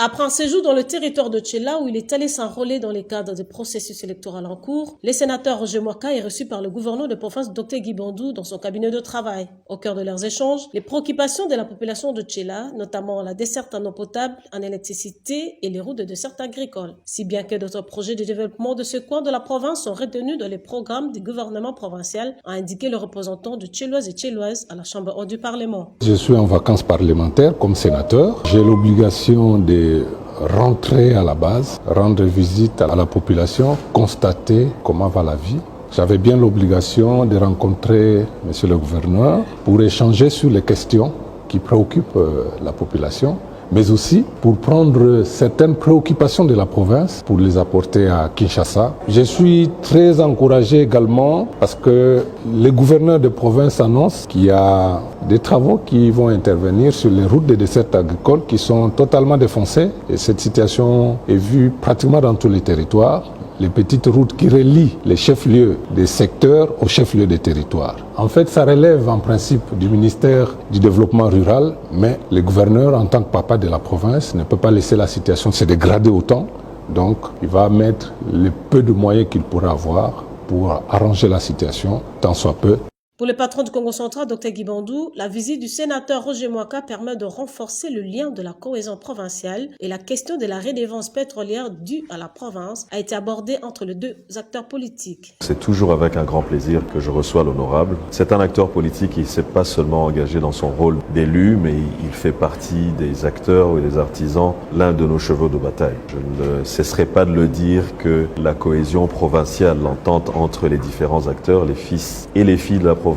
Après un séjour dans le territoire de Tchela où il est allé s'enrôler dans le cadre du processus électoral en cours, le sénateur Roger Mwaka est reçu par le gouverneur de province Dr Guy Bandou dans son cabinet de travail. Au cœur de leurs échanges, les préoccupations de la population de Tchela, notamment la desserte en eau potable, en électricité et les routes de desserte agricole. Si bien que d'autres projets de développement de ce coin de la province sont retenus dans les programmes du gouvernement provincial, a indiqué le représentant de Tchéloises et Tchéloises à la Chambre haute du Parlement. Je suis en vacances parlementaires comme sénateur. J'ai l'obligation de rentrer à la base, rendre visite à la population, constater comment va la vie. J'avais bien l'obligation de rencontrer monsieur le gouverneur pour échanger sur les questions qui préoccupent la population, mais aussi pour prendre certaines préoccupations de la province pour les apporter à Kinshasa. Je suis très encouragé également parce que les gouverneurs de province annoncent qu'il y a des travaux qui vont intervenir sur les routes de desserte agricole qui sont totalement défoncées. Et cette situation est vue pratiquement dans tous les territoires. Les petites routes qui relient les chefs-lieux des secteurs aux chefs-lieux des territoires. En fait, ça relève en principe du ministère du Développement rural, mais le gouverneur, en tant que papa de la province, ne peut pas laisser la situation se dégrader autant. Donc, il va mettre le peu de moyens qu'il pourra avoir pour arranger la situation, tant soit peu. Pour le patron du Congo central, Dr Guy Bandou, la visite du sénateur Roger Mwaka permet de renforcer le lien de la cohésion provinciale et la question de la redevance pétrolière due à la province a été abordée entre les deux acteurs politiques. C'est toujours avec un grand plaisir que je reçois l'honorable. C'est un acteur politique qui ne s'est pas seulement engagé dans son rôle d'élu, mais il fait partie des acteurs et des artisans, l'un de nos chevaux de bataille. Je ne cesserai pas de le dire que la cohésion provinciale, l'entente entre les différents acteurs, les fils et les filles de la province,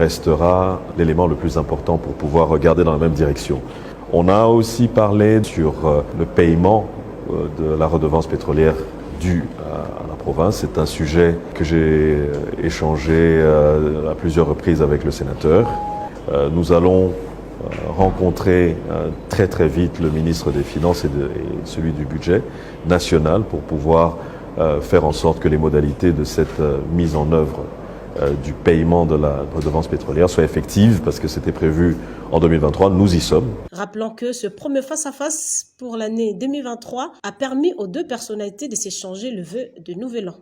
restera l'élément le plus important pour pouvoir regarder dans la même direction. On a aussi parlé sur le paiement de la redevance pétrolière due à la province. C'est un sujet que j'ai échangé à plusieurs reprises avec le sénateur. Nous allons rencontrer très vite le ministre des Finances et celui du budget national pour pouvoir faire en sorte que les modalités de cette mise en œuvre du paiement de la redevance pétrolière soit effective parce que c'était prévu en 2023, nous y sommes. Rappelons que ce premier face-à-face pour l'année 2023 a permis aux deux personnalités de s'échanger le vœu de nouvel an.